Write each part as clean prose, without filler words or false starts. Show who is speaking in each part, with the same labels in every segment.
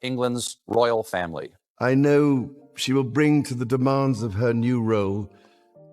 Speaker 1: England's royal family.
Speaker 2: I know she will bring to the demands of her new role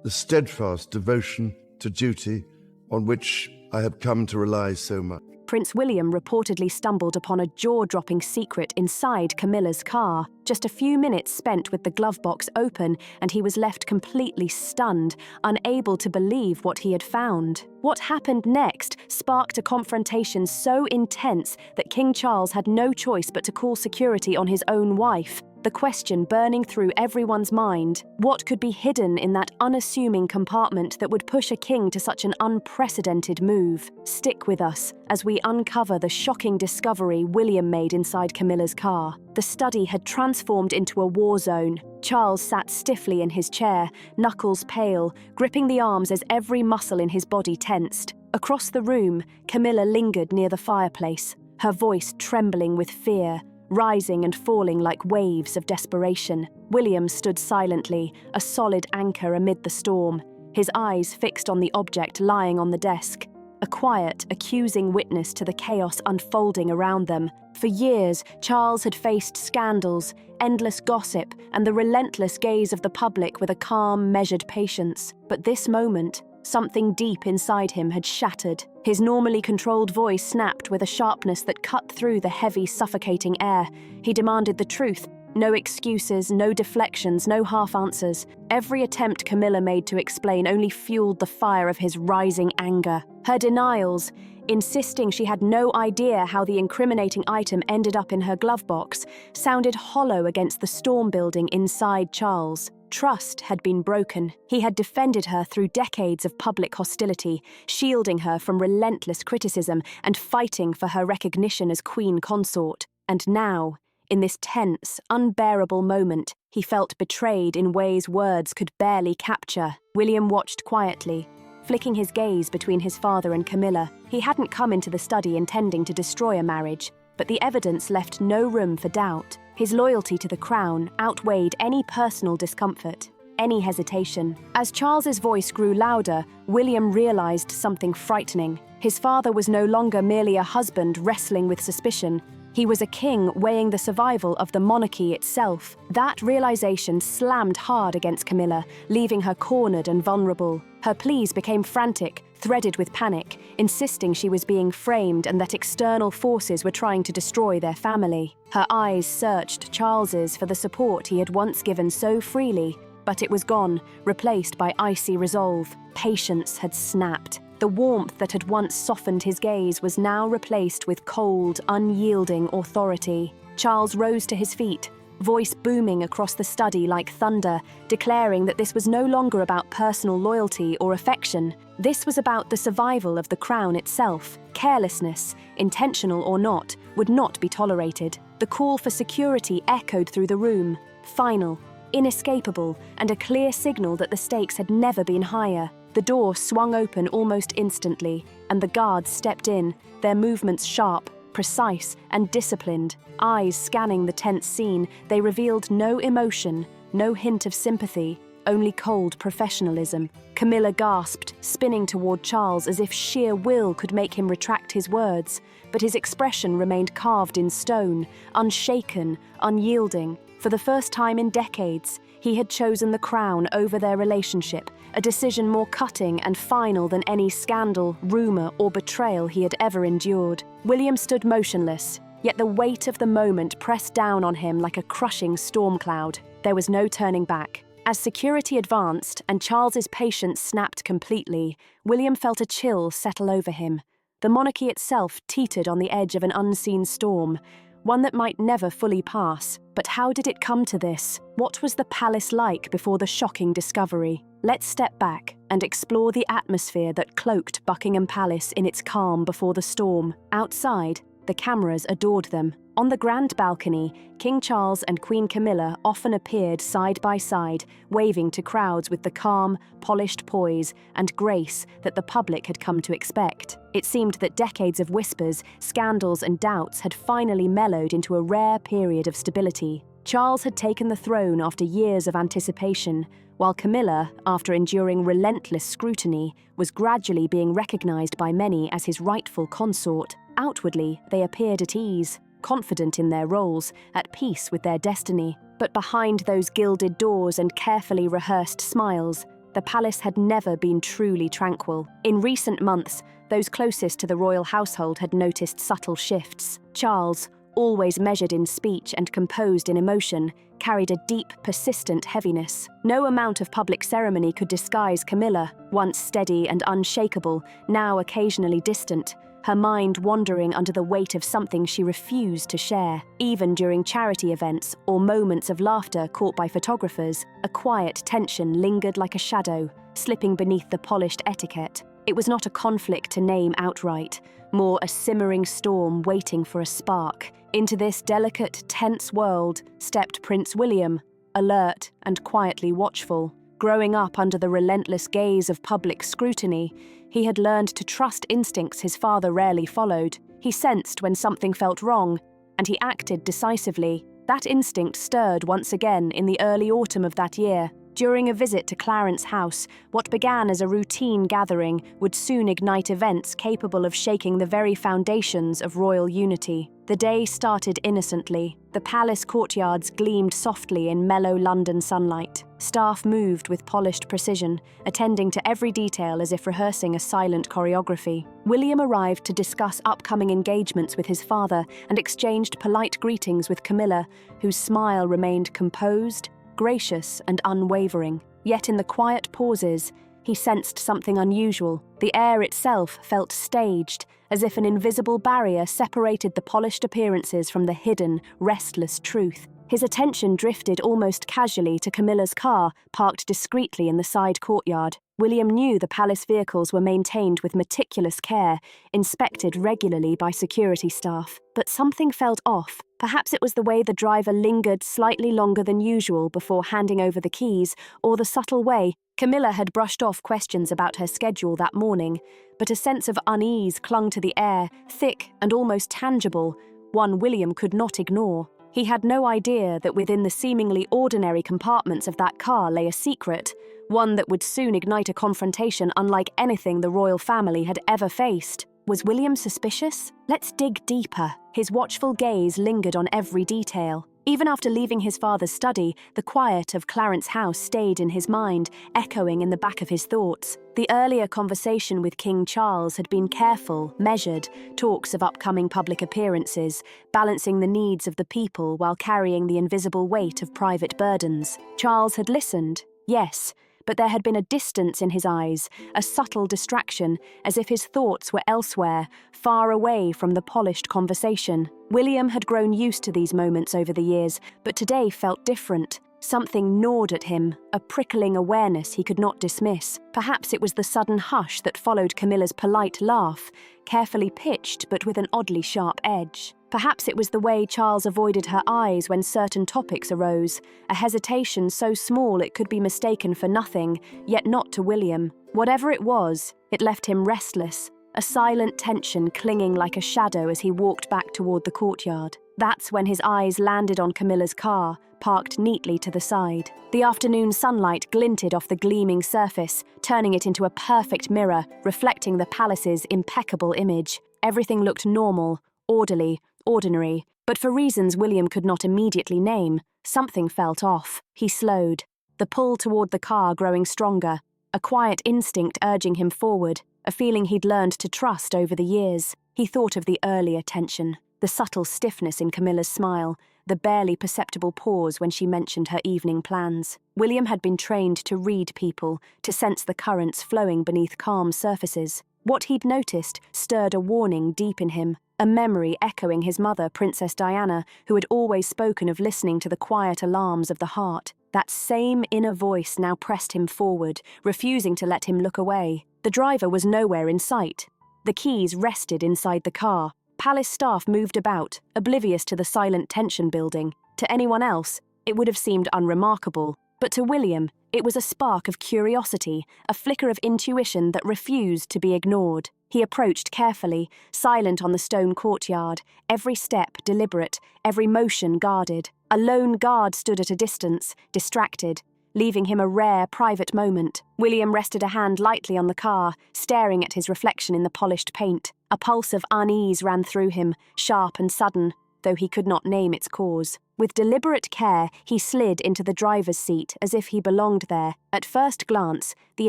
Speaker 2: the steadfast devotion to duty on which I have come to rely so much.
Speaker 3: Prince William reportedly stumbled upon a jaw-dropping secret inside Camilla's car. Just a few minutes spent with the glove box open, and he was left completely stunned, unable to believe what he had found. What happened next sparked a confrontation so intense that King Charles had no choice but to call security on his own wife. The question burning through everyone's mind: what could be hidden in that unassuming compartment that would push a king to such an unprecedented move? Stick with us as we uncover the shocking discovery William made inside Camilla's car. The study had transformed into a war zone. Charles sat stiffly in his chair, knuckles pale, gripping the arms as every muscle in his body tensed. Across the room, Camilla lingered near the fireplace, her voice trembling with fear, rising and falling like waves of desperation. William stood silently, a solid anchor amid the storm, his eyes fixed on the object lying on the desk, a quiet, accusing witness to the chaos unfolding around them. For years, Charles had faced scandals, endless gossip, and the relentless gaze of the public with a calm, measured patience. But this moment, something deep inside him had shattered. His normally controlled voice snapped with a sharpness that cut through the heavy, suffocating air. He demanded the truth. No excuses, no deflections, no half-answers. Every attempt Camilla made to explain only fueled the fire of his rising anger. Her denials, insisting she had no idea how the incriminating item ended up in her glove box, sounded hollow against the storm building inside Charles. Trust had been broken. He had defended her through decades of public hostility, shielding her from relentless criticism and fighting for her recognition as queen consort. And now, in this tense, unbearable moment, he felt betrayed in ways words could barely capture. William watched quietly, flicking his gaze between his father and Camilla. He hadn't come into the study intending to destroy a marriage, but the evidence left no room for doubt. His loyalty to the crown outweighed any personal discomfort, any hesitation. As Charles's voice grew louder, William realized something frightening. His father was no longer merely a husband wrestling with suspicion. He was a king weighing the survival of the monarchy itself. That realization slammed hard against Camilla, leaving her cornered and vulnerable. Her pleas became frantic, threaded with panic, insisting she was being framed and that external forces were trying to destroy their family. Her eyes searched Charles's for the support he had once given so freely, but it was gone, replaced by icy resolve. Patience had snapped. The warmth that had once softened his gaze was now replaced with cold, unyielding authority. Charles rose to his feet, voice booming across the study like thunder, declaring that this was no longer about personal loyalty or affection. This was about the survival of the crown itself. Carelessness, intentional or not, would not be tolerated. The call for security echoed through the room, final, inescapable, and a clear signal that the stakes had never been higher. The door swung open almost instantly, and the guards stepped in, their movements sharp, precise, and disciplined. Eyes scanning the tense scene, they revealed no emotion, no hint of sympathy, only cold professionalism. Camilla gasped, spinning toward Charles as if sheer will could make him retract his words, but his expression remained carved in stone, unshaken, unyielding. For the first time in decades, he had chosen the crown over their relationship, a decision more cutting and final than any scandal, rumor, or betrayal he had ever endured. William stood motionless, yet the weight of the moment pressed down on him like a crushing storm cloud. There was no turning back. As security advanced and Charles's patience snapped completely, William felt a chill settle over him. The monarchy itself teetered on the edge of an unseen storm, one that might never fully pass. But how did it come to this? What was the palace like before the shocking discovery? Let's step back and explore the atmosphere that cloaked Buckingham Palace in its calm before the storm. Outside, the cameras adored them. On the grand balcony, King Charles and Queen Camilla often appeared side by side, waving to crowds with the calm, polished poise and grace that the public had come to expect. It seemed that decades of whispers, scandals and doubts had finally mellowed into a rare period of stability. Charles had taken the throne after years of anticipation, while Camilla, after enduring relentless scrutiny, was gradually being recognized by many as his rightful consort. Outwardly, they appeared at ease. confident in their roles, at peace with their destiny. But behind those gilded doors and carefully rehearsed smiles, the palace had never been truly tranquil. In recent months, those closest to the royal household had noticed subtle shifts. Charles, always measured in speech and composed in emotion, carried a deep, persistent heaviness. No amount of public ceremony could disguise Camilla, once steady and unshakable, now occasionally distant, her mind wandering under the weight of something she refused to share. Even during charity events or moments of laughter caught by photographers, a quiet tension lingered like a shadow, slipping beneath the polished etiquette. It was not a conflict to name outright, more a simmering storm waiting for a spark. Into this delicate, tense world stepped Prince William, alert and quietly watchful. Growing up under the relentless gaze of public scrutiny, he had learned to trust instincts his father rarely followed. He sensed when something felt wrong, and he acted decisively. That instinct stirred once again in the early autumn of that year. During a visit to Clarence House, what began as a routine gathering would soon ignite events capable of shaking the very foundations of royal unity. The day started innocently. The palace courtyards gleamed softly in mellow London sunlight. Staff moved with polished precision, attending to every detail as if rehearsing a silent choreography. William arrived to discuss upcoming engagements with his father and exchanged polite greetings with Camilla, whose smile remained composed, gracious and unwavering. Yet in the quiet pauses, he sensed something unusual. The air itself felt staged, as if an invisible barrier separated the polished appearances from the hidden, restless truth. His attention drifted almost casually to Camilla's car, parked discreetly in the side courtyard. William knew the palace vehicles were maintained with meticulous care, inspected regularly by security staff. But something felt off. Perhaps it was the way the driver lingered slightly longer than usual before handing over the keys, or the subtle way. Camilla had brushed off questions about her schedule that morning, but a sense of unease clung to the air, thick and almost tangible, one William could not ignore. He had no idea that within the seemingly ordinary compartments of that car lay a secret, one that would soon ignite a confrontation unlike anything the royal family had ever faced. Was William suspicious? Let's dig deeper. His watchful gaze lingered on every detail. Even after leaving his father's study, the quiet of Clarence House stayed in his mind, echoing in the back of his thoughts. The earlier conversation with King Charles had been careful, measured, talks of upcoming public appearances, balancing the needs of the people while carrying the invisible weight of private burdens. Charles had listened, yes, but there had been a distance in his eyes, a subtle distraction, as if his thoughts were elsewhere, far away from the polished conversation. William had grown used to these moments over the years, but today felt different. Something gnawed at him, a prickling awareness he could not dismiss. Perhaps it was the sudden hush that followed Camilla's polite laugh, carefully pitched but with an oddly sharp edge. Perhaps it was the way Charles avoided her eyes when certain topics arose, a hesitation so small it could be mistaken for nothing, yet not to William. Whatever it was, it left him restless, a silent tension clinging like a shadow as he walked back toward the courtyard. That's when his eyes landed on Camilla's car, parked neatly to the side. The afternoon sunlight glinted off the gleaming surface, turning it into a perfect mirror, reflecting the palace's impeccable image. Everything looked normal, orderly, ordinary, but for reasons William could not immediately name, something felt off. He slowed, the pull toward the car growing stronger, a quiet instinct urging him forward, a feeling he'd learned to trust over the years. He thought of the earlier tension, the subtle stiffness in Camilla's smile, the barely perceptible pause when she mentioned her evening plans. William had been trained to read people, to sense the currents flowing beneath calm surfaces. What he'd noticed stirred a warning deep in him, a memory echoing his mother, Princess Diana, who had always spoken of listening to the quiet alarms of the heart. That same inner voice now pressed him forward, refusing to let him look away. The driver was nowhere in sight. The keys rested inside the car. Palace staff moved about, oblivious to the silent tension building. To anyone else, it would have seemed unremarkable. But to William, it was a spark of curiosity, a flicker of intuition that refused to be ignored. He approached carefully, silent on the stone courtyard, every step deliberate, every motion guarded. A lone guard stood at a distance, distracted, leaving him a rare private moment. William rested a hand lightly on the car, staring at his reflection in the polished paint. A pulse of unease ran through him, sharp and sudden. though he could not name its cause. With deliberate care, he slid into the driver's seat as if he belonged there. At first glance, the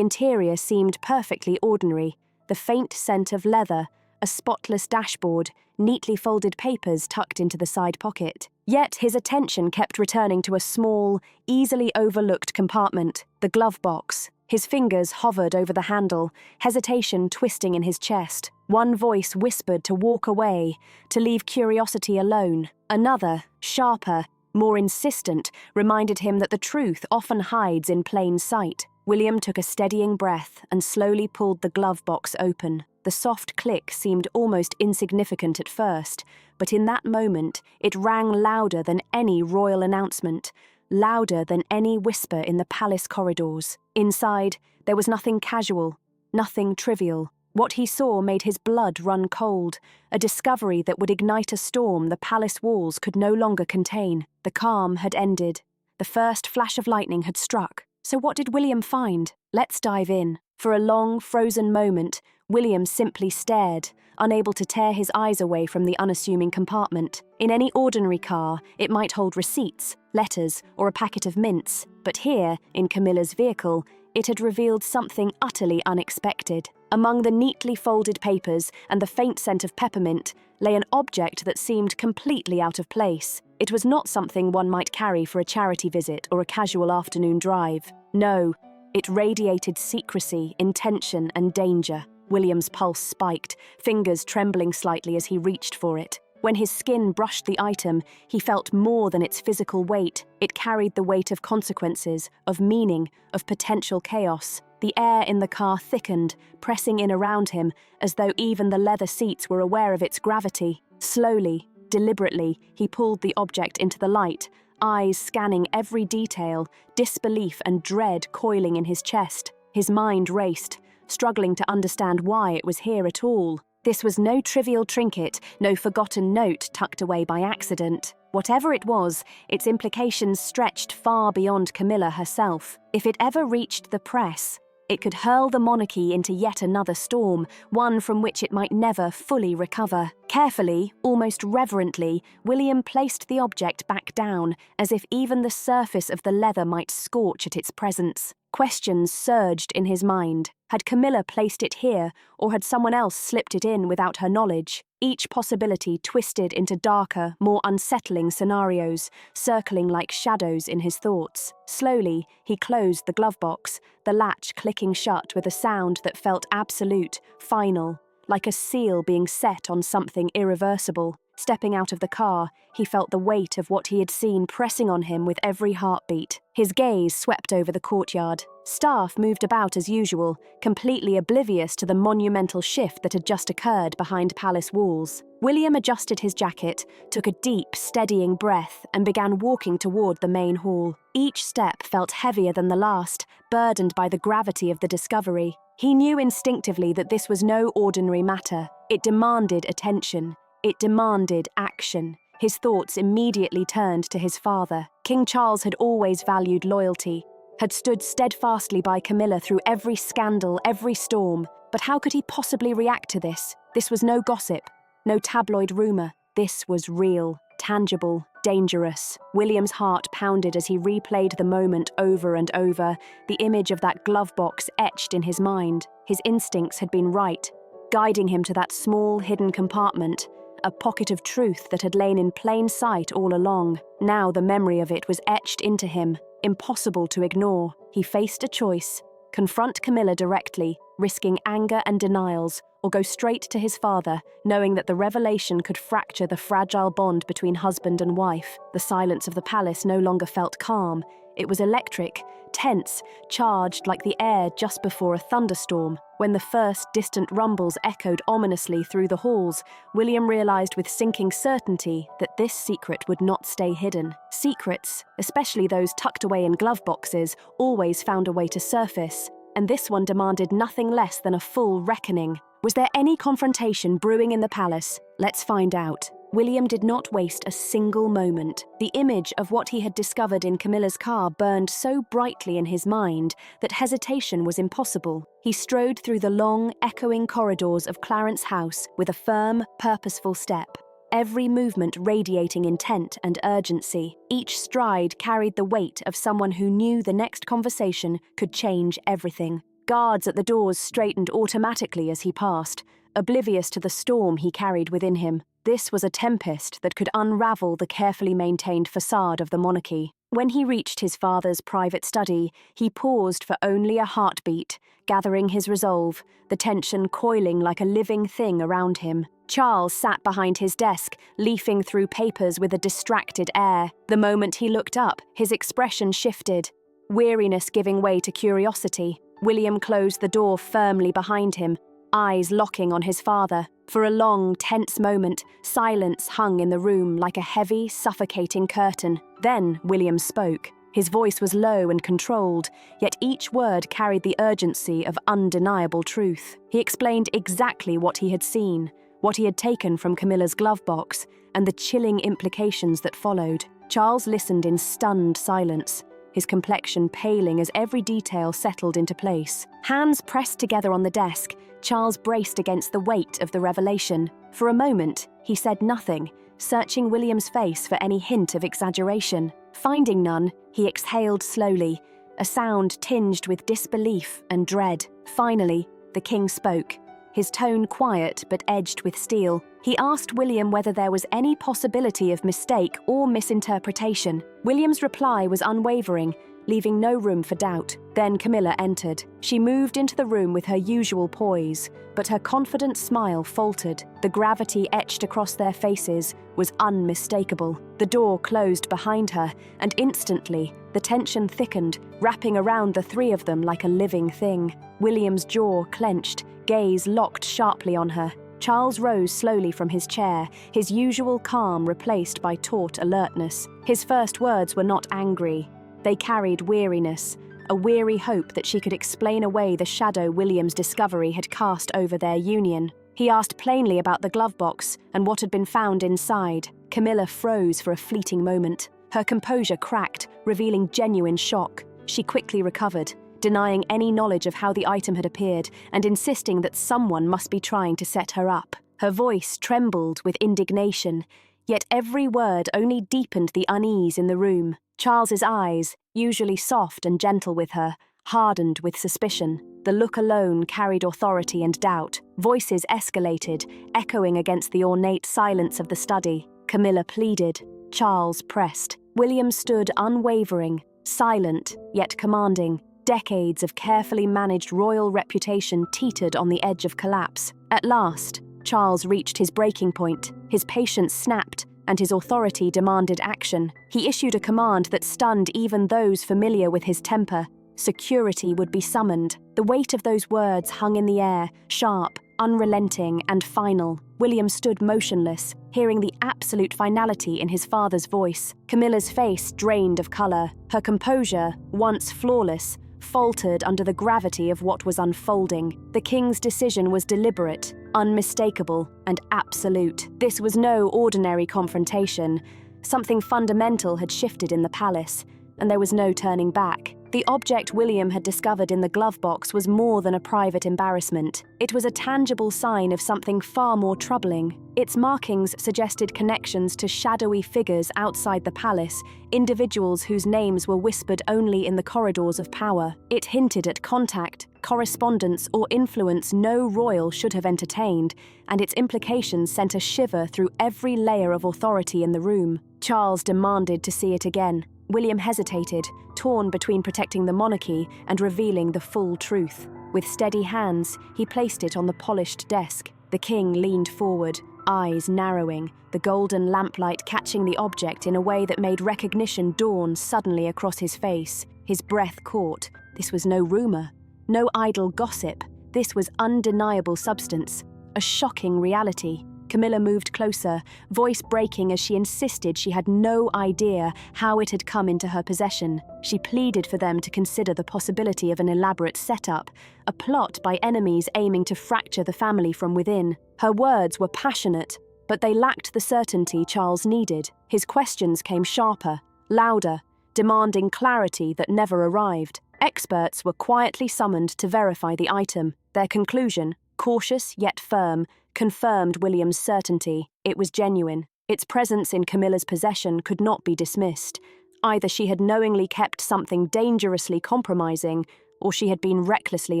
Speaker 3: interior seemed perfectly ordinary. The faint scent of leather, a spotless dashboard, neatly folded papers tucked into the side pocket. Yet his attention kept returning to a small, easily overlooked compartment, the glove box. His fingers hovered over the handle, hesitation twisting in his chest. One voice whispered to walk away, to leave curiosity alone. Another, sharper, more insistent, reminded him that the truth often hides in plain sight. William took a steadying breath and slowly pulled the glove box open. The soft click seemed almost insignificant at first, but in that moment it rang louder than any royal announcement, louder than any whisper in the palace corridors. Inside, there was nothing casual, nothing trivial. What he saw made his blood run cold, a discovery that would ignite a storm the palace walls could no longer contain. The calm had ended. The first flash of lightning had struck. So what did William find? Let's dive in. For a long, frozen moment, William simply stared, unable to tear his eyes away from the unassuming compartment. In any ordinary car, it might hold receipts, letters, or a packet of mints. But here, in Camilla's vehicle, it had revealed something utterly unexpected. Among the neatly folded papers and the faint scent of peppermint lay an object that seemed completely out of place. It was not something one might carry for a charity visit or a casual afternoon drive. No, it radiated secrecy, intention, and danger. William's pulse spiked, fingers trembling slightly as he reached for it. When his skin brushed the item, he felt more than its physical weight. It carried the weight of consequences, of meaning, of potential chaos. The air in the car thickened, pressing in around him, as though even the leather seats were aware of its gravity. Slowly, deliberately, he pulled the object into the light, eyes scanning every detail, disbelief and dread coiling in his chest. His mind raced, struggling to understand why it was here at all. This was no trivial trinket, no forgotten note tucked away by accident. Whatever it was, its implications stretched far beyond Camilla herself. If it ever reached the press, it could hurl the monarchy into yet another storm, one from which it might never fully recover. Carefully, almost reverently, William placed the object back down, as if even the surface of the leather might scorch at its presence. Questions surged in his mind. Had Camilla placed it here, or had someone else slipped it in without her knowledge? Each possibility twisted into darker, more unsettling scenarios, circling like shadows in his thoughts. Slowly, he closed the glove box, the latch clicking shut with a sound that felt absolute, final, like a seal being set on something irreversible. Stepping out of the car, he felt the weight of what he had seen pressing on him with every heartbeat. His gaze swept over the courtyard. Staff moved about as usual, completely oblivious to the monumental shift that had just occurred behind palace walls. William adjusted his jacket, took a deep, steadying breath, and began walking toward the main hall. Each step felt heavier than the last, burdened by the gravity of the discovery. He knew instinctively that this was no ordinary matter. It demanded attention. It demanded action. His thoughts immediately turned to his father. King Charles had always valued loyalty, had stood steadfastly by Camilla through every scandal, every storm. But how could he possibly react to this? This was no gossip, no tabloid rumor. This was real, tangible, dangerous. William's heart pounded as he replayed the moment over and over, the image of that glove box etched in his mind. His instincts had been right, guiding him to that small, hidden compartment, a pocket of truth that had lain in plain sight all along. Now the memory of it was etched into him, impossible to ignore. He faced a choice: confront Camilla directly, risking anger and denials, or go straight to his father, knowing that the revelation could fracture the fragile bond between husband and wife. The silence of the palace no longer felt calm. It was electric, tense, charged like the air just before a thunderstorm. When the first distant rumbles echoed ominously through the halls, William realized with sinking certainty that this secret would not stay hidden. Secrets, especially those tucked away in glove boxes, always found a way to surface, and this one demanded nothing less than a full reckoning. Was there any confrontation brewing in the palace? Let's find out. William did not waste a single moment. The image of what he had discovered in Camilla's car burned so brightly in his mind that hesitation was impossible. He strode through the long, echoing corridors of Clarence House with a firm, purposeful step. every movement radiating intent and urgency. Each stride carried the weight of someone who knew the next conversation could change everything. Guards at the doors straightened automatically as he passed, oblivious to the storm he carried within him. This was a tempest that could unravel the carefully maintained facade of the monarchy. When he reached his father's private study, he paused for only a heartbeat, gathering his resolve, the tension coiling like a living thing around him. Charles sat behind his desk, leafing through papers with a distracted air. The moment he looked up, his expression shifted, weariness giving way to curiosity. William closed the door firmly behind him, eyes locking on his father. For a long, tense moment, silence hung in the room like a heavy, suffocating curtain. Then William spoke. His voice was low and controlled, yet each word carried the urgency of undeniable truth. He explained exactly what he had seen, what he had taken from Camilla's glove box, and the chilling implications that followed. Charles listened in stunned silence, his complexion paling as every detail settled into place. Hands pressed together on the desk, Charles braced against the weight of the revelation. For a moment, he said nothing, searching William's face for any hint of exaggeration. Finding none, he exhaled slowly, a sound tinged with disbelief and dread. Finally, the king spoke, his tone quiet but edged with steel. He asked William whether there was any possibility of mistake or misinterpretation. William's reply was unwavering, leaving no room for doubt. Then Camilla entered. She moved into the room with her usual poise, but her confident smile faltered. The gravity etched across their faces was unmistakable. The door closed behind her, and instantly, the tension thickened, wrapping around the three of them like a living thing. William's jaw clenched, gaze locked sharply on her. Charles rose slowly from his chair, his usual calm replaced by taut alertness. His first words were not angry. They carried weariness, a weary hope that she could explain away the shadow William's discovery had cast over their union. He asked plainly about the glove box and what had been found inside. Camilla froze for a fleeting moment. Her composure cracked, revealing genuine shock. She quickly recovered, denying any knowledge of how the item had appeared and insisting that someone must be trying to set her up. Her voice trembled with indignation, yet every word only deepened the unease in the room. Charles's eyes, usually soft and gentle with her, hardened with suspicion. The look alone carried authority and doubt. Voices escalated, echoing against the ornate silence of the study. Camilla pleaded. Charles pressed. William stood unwavering, silent, yet commanding. Decades of carefully managed royal reputation teetered on the edge of collapse. At last, Charles reached his breaking point. His patience snapped, and his authority demanded action. He issued a command that stunned even those familiar with his temper. Security would be summoned. The weight of those words hung in the air, sharp, unrelenting, and final. William stood motionless, hearing the absolute finality in his father's voice. Camilla's face drained of color. Her composure, once flawless, faltered under the gravity of what was unfolding. The king's decision was deliberate, unmistakable, and absolute. This was no ordinary confrontation. Something fundamental had shifted in the palace, and there was no turning back. The object William had discovered in the glove box was more than a private embarrassment. It was a tangible sign of something far more troubling. Its markings suggested connections to shadowy figures outside the palace, individuals whose names were whispered only in the corridors of power. It hinted at contact, correspondence, or influence no royal should have entertained, and its implications sent a shiver through every layer of authority in the room. Charles demanded to see it again. William hesitated, torn between protecting the monarchy and revealing the full truth. With steady hands, he placed it on the polished desk. The king leaned forward, eyes narrowing, the golden lamplight catching the object in a way that made recognition dawn suddenly across his face. His breath caught. This was no rumor, no idle gossip. This was undeniable substance, a shocking reality. Camilla moved closer, voice breaking as she insisted she had no idea how it had come into her possession. She pleaded for them to consider the possibility of an elaborate setup, a plot by enemies aiming to fracture the family from within. Her words were passionate, but they lacked the certainty Charles needed. His questions came sharper, louder, demanding clarity that never arrived. Experts were quietly summoned to verify the item. Their conclusion, cautious yet firm, confirmed William's certainty. It was genuine. Its presence in Camilla's possession could not be dismissed. Either she had knowingly kept something dangerously compromising, or she had been recklessly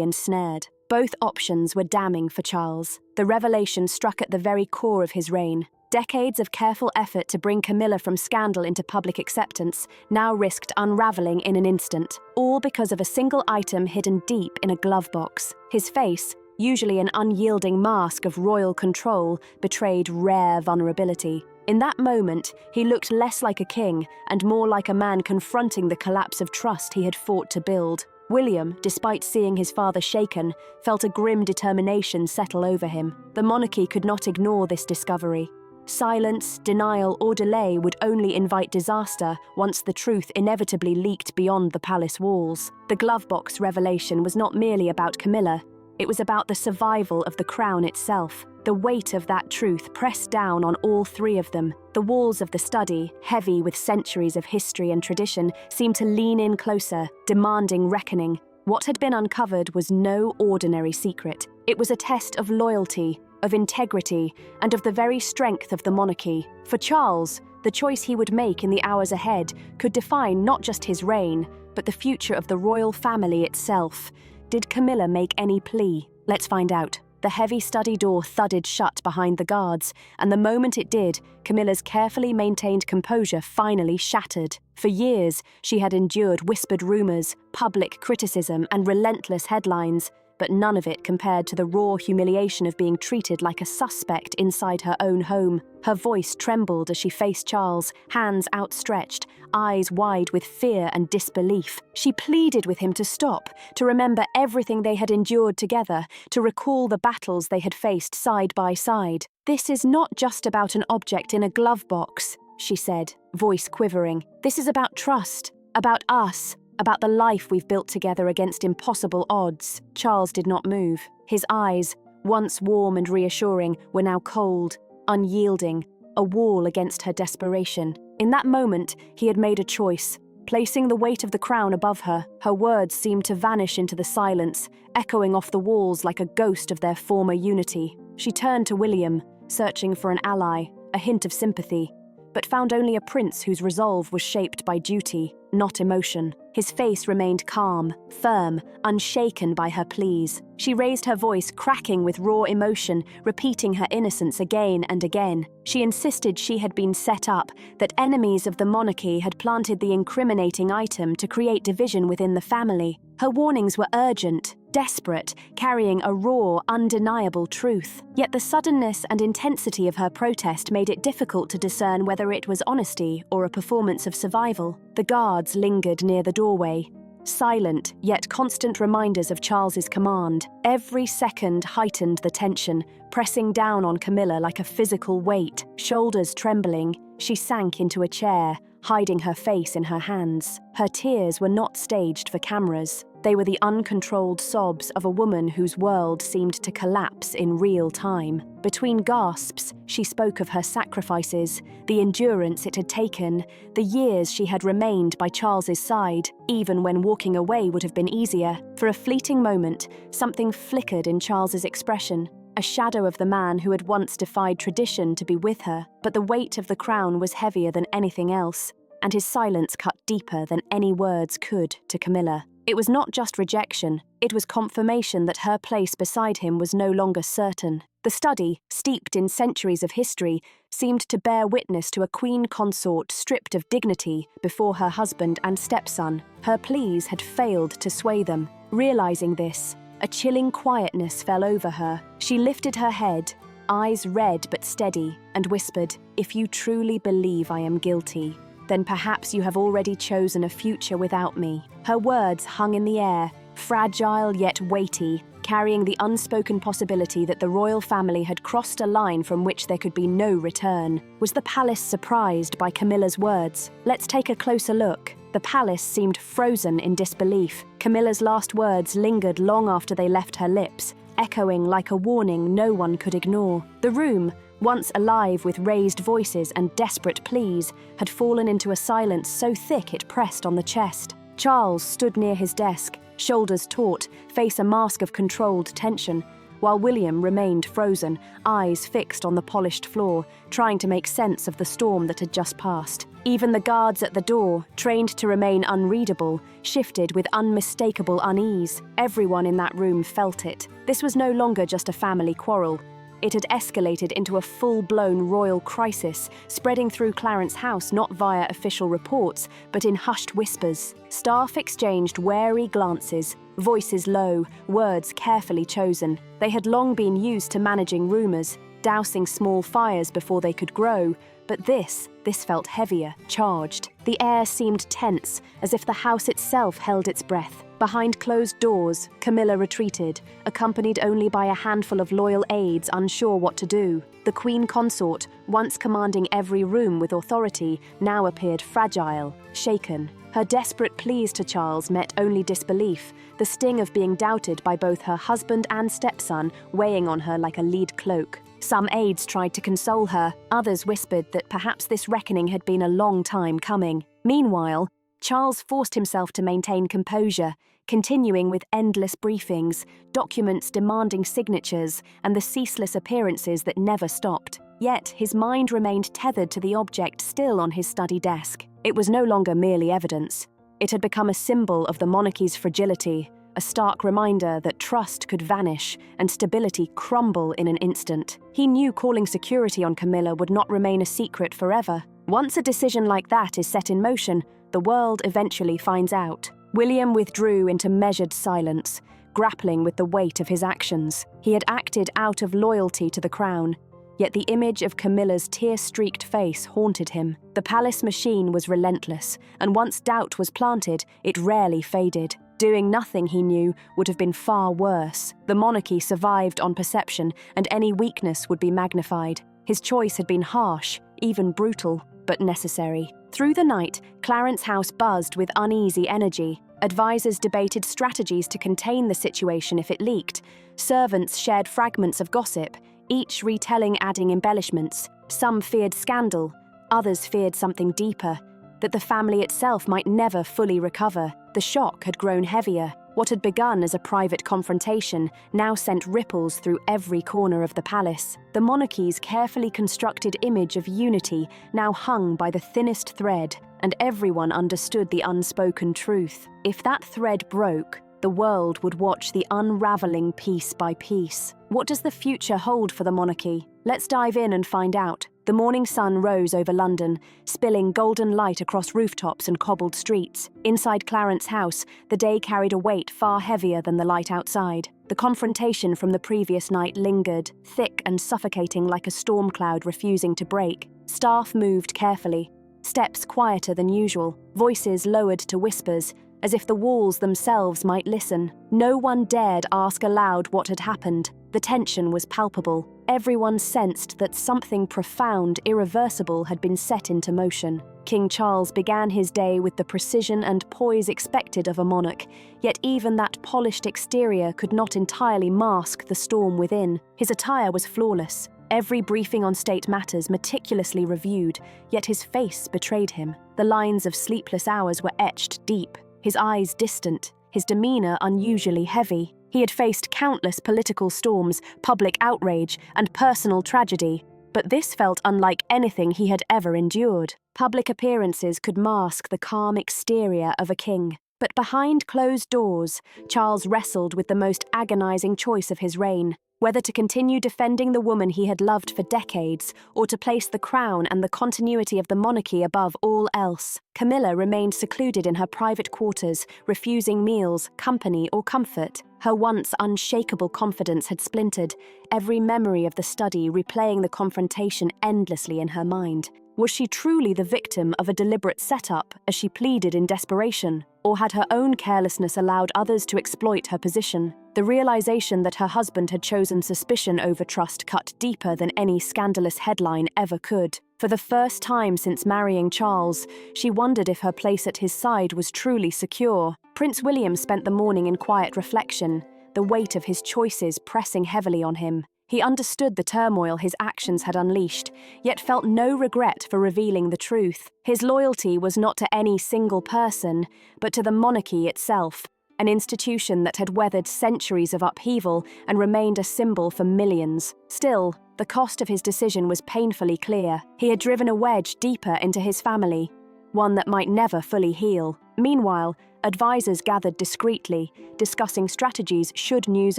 Speaker 3: ensnared. Both options were damning for Charles. The revelation struck at the very core of his reign. Decades of careful effort to bring Camilla from scandal into public acceptance now risked unraveling in an instant, all because of a single item hidden deep in a glove box. His face, usually an unyielding mask of royal control, betrayed rare vulnerability. In that moment, he looked less like a king and more like a man confronting the collapse of trust he had fought to build. William, despite seeing his father shaken, felt a grim determination settle over him. The monarchy could not ignore this discovery. Silence, denial, or delay would only invite disaster once the truth inevitably leaked beyond the palace walls. The glovebox revelation was not merely about Camilla. It was about the survival of the crown itself. The weight of that truth pressed down on all three of them. The walls of the study, heavy with centuries of history and tradition, seemed to lean in closer, demanding reckoning. What had been uncovered was no ordinary secret. It was a test of loyalty, of integrity, and of the very strength of the monarchy. For Charles, the choice he would make in the hours ahead could define not just his reign, but the future of the royal family itself. Did Camilla make any plea? Let's find out. The heavy study door thudded shut behind the guards, and the moment it did, Camilla's carefully maintained composure finally shattered. For years, she had endured whispered rumors, public criticism, and relentless headlines, but none of it compared to the raw humiliation of being treated like a suspect inside her own home. Her voice trembled as she faced Charles, hands outstretched, eyes wide with fear and disbelief. She pleaded with him to stop, to remember everything they had endured together, to recall the battles they had faced side by side. "This is not just about an object in a glove box," she said, voice quivering. "This is about trust, about us, about the life we've built together against impossible odds." Charles did not move. His eyes, once warm and reassuring, were now cold, unyielding, a wall against her desperation. In that moment, he had made a choice. Placing the weight of the crown above her, her words seemed to vanish into the silence, echoing off the walls like a ghost of their former unity. She turned to William, searching for an ally, a hint of sympathy, but found only a prince whose resolve was shaped by duty, not emotion. His face remained calm, firm, unshaken by her pleas. She raised her voice, cracking with raw emotion, repeating her innocence again and again. She insisted she had been set up, that enemies of the monarchy had planted the incriminating item to create division within the family. Her warnings were urgent, desperate, carrying a raw, undeniable truth. Yet the suddenness and intensity of her protest made it difficult to discern whether it was honesty or a performance of survival. The guards lingered near the doorway, silent yet constant reminders of Charles's command. Every second heightened the tension, pressing down on Camilla like a physical weight. Shoulders trembling, she sank into a chair, hiding her face in her hands. Her tears were not staged for cameras. They were the uncontrolled sobs of a woman whose world seemed to collapse in real time. Between gasps, she spoke of her sacrifices, the endurance it had taken, the years she had remained by Charles's side, even when walking away would have been easier. For a fleeting moment, something flickered in Charles's expression, a shadow of the man who had once defied tradition to be with her. But the weight of the crown was heavier than anything else, and his silence cut deeper than any words could to Camilla. It was not just rejection, it was confirmation that her place beside him was no longer certain. The study, steeped in centuries of history, seemed to bear witness to a queen consort stripped of dignity before her husband and stepson. Her pleas had failed to sway them. Realizing this, a chilling quietness fell over her. She lifted her head, eyes red but steady, and whispered, "If you truly believe I am guilty, then perhaps you have already chosen a future without me." Her words hung in the air, fragile yet weighty, carrying the unspoken possibility that the royal family had crossed a line from which there could be no return. Was the palace surprised by Camilla's words? Let's take a closer look. The palace seemed frozen in disbelief. Camilla's last words lingered long after they left her lips, echoing like a warning no one could ignore. The room, once alive with raised voices and desperate pleas, had fallen into a silence so thick it pressed on the chest. Charles stood near his desk, shoulders taut, face a mask of controlled tension. while William remained frozen, eyes fixed on the polished floor, trying to make sense of the storm that had just passed. Even the guards at the door, trained to remain unreadable, shifted with unmistakable unease. Everyone in that room felt it. This was no longer just a family quarrel. It had escalated into a full-blown royal crisis, spreading through Clarence House not via official reports, but in hushed whispers. Staff exchanged wary glances, voices low, words carefully chosen. They had long been used to managing rumours, dousing small fires before they could grow, but this felt heavier, charged. The air seemed tense, as if the house itself held its breath. Behind closed doors, Camilla retreated, accompanied only by a handful of loyal aides unsure what to do. The Queen Consort, once commanding every room with authority, now appeared fragile, shaken. Her desperate pleas to Charles met only disbelief, the sting of being doubted by both her husband and stepson weighing on her like a lead cloak. Some aides tried to console her, others whispered that perhaps this reckoning had been a long time coming. Meanwhile, Charles forced himself to maintain composure, continuing with endless briefings, documents demanding signatures, and the ceaseless appearances that never stopped. Yet his mind remained tethered to the object still on his study desk. It was no longer merely evidence. It had become a symbol of the monarchy's fragility, a stark reminder that trust could vanish and stability crumble in an instant. He knew calling security on Camilla would not remain a secret forever. Once a decision like that is set in motion, the world eventually finds out. William withdrew into measured silence, grappling with the weight of his actions. He had acted out of loyalty to the crown, yet the image of Camilla's tear-streaked face haunted him. The palace machine was relentless, and once doubt was planted, it rarely faded. Doing nothing, he knew, would have been far worse. The monarchy survived on perception, and any weakness would be magnified. His choice had been harsh, even brutal, but necessary. Through the night, Clarence House buzzed with uneasy energy. Advisors debated strategies to contain the situation if it leaked. Servants shared fragments of gossip, each retelling adding embellishments. Some feared scandal, others feared something deeper, that the family itself might never fully recover. The shock had grown heavier. What had begun as a private confrontation now sent ripples through every corner of the palace. The monarchy's carefully constructed image of unity now hung by the thinnest thread, and everyone understood the unspoken truth. If that thread broke, the world would watch the unraveling piece by piece. What does the future hold for the monarchy? Let's dive in and find out. The morning sun rose over London, spilling golden light across rooftops and cobbled streets. Inside Clarence House, the day carried a weight far heavier than the light outside. The confrontation from the previous night lingered, thick and suffocating like a storm cloud refusing to break. Staff moved carefully, steps quieter than usual, voices lowered to whispers, as if the walls themselves might listen. No one dared ask aloud what had happened. The tension was palpable. Everyone sensed that something profound, irreversible had been set into motion. King Charles began his day with the precision and poise expected of a monarch, yet even that polished exterior could not entirely mask the storm within. His attire was flawless, every briefing on state matters meticulously reviewed, yet his face betrayed him. The lines of sleepless hours were etched deep, his eyes distant, his demeanor unusually heavy. He had faced countless political storms, public outrage, and personal tragedy, but this felt unlike anything he had ever endured. Public appearances could mask the calm exterior of a king, but behind closed doors, Charles wrestled with the most agonizing choice of his reign, whether to continue defending the woman he had loved for decades, or to place the crown and the continuity of the monarchy above all else. Camilla remained secluded in her private quarters, refusing meals, company, or comfort. Her once unshakable confidence had splintered, every memory of the study replaying the confrontation endlessly in her mind. Was she truly the victim of a deliberate setup, as she pleaded in desperation? Or had her own carelessness allowed others to exploit her position? The realization that her husband had chosen suspicion over trust cut deeper than any scandalous headline ever could. For the first time since marrying Charles, she wondered if her place at his side was truly secure. Prince William spent the morning in quiet reflection, the weight of his choices pressing heavily on him. He understood the turmoil his actions had unleashed, yet felt no regret for revealing the truth. His loyalty was not to any single person, but to the monarchy itself. an institution that had weathered centuries of upheaval and remained a symbol for millions. Still, the cost of his decision was painfully clear. He had driven a wedge deeper into his family, one that might never fully heal. Meanwhile, advisors gathered discreetly, discussing strategies should news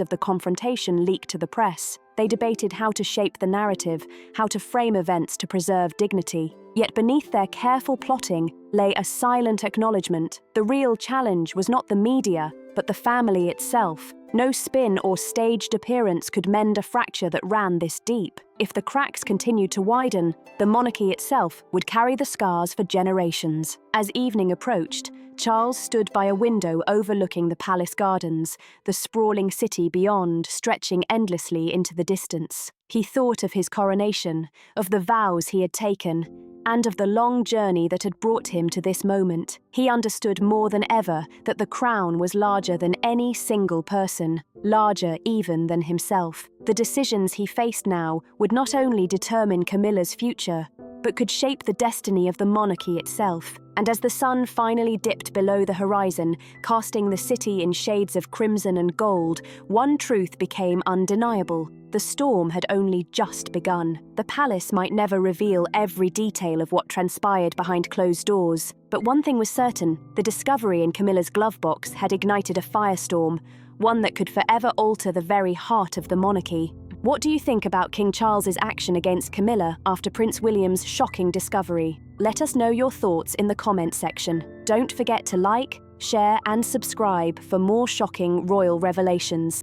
Speaker 3: of the confrontation leak to the press. They debated how to shape the narrative, how to frame events to preserve dignity. Yet beneath their careful plotting lay a silent acknowledgement. The real challenge was not the media, but the family itself. No spin or staged appearance could mend a fracture that ran this deep. If the cracks continued to widen, the monarchy itself would carry the scars for generations. As evening approached, Charles stood by a window overlooking the palace gardens, the sprawling city beyond stretching endlessly into the distance. He thought of his coronation, of the vows he had taken, and of the long journey that had brought him to this moment. He understood more than ever that the crown was larger than any single person, larger even than himself. The decisions he faced now would not only determine Camilla's future, but could shape the destiny of the monarchy itself. And as the sun finally dipped below the horizon, casting the city in shades of crimson and gold, one truth became undeniable. The storm had only just begun. The palace might never reveal every detail of what transpired behind closed doors, but one thing was certain: the discovery in Camilla's glove box had ignited a firestorm, one that could forever alter the very heart of the monarchy. What do you think about King Charles's action against Camilla after Prince William's shocking discovery? Let us know your thoughts in the comment section. Don't forget to like, share and subscribe for more shocking royal revelations.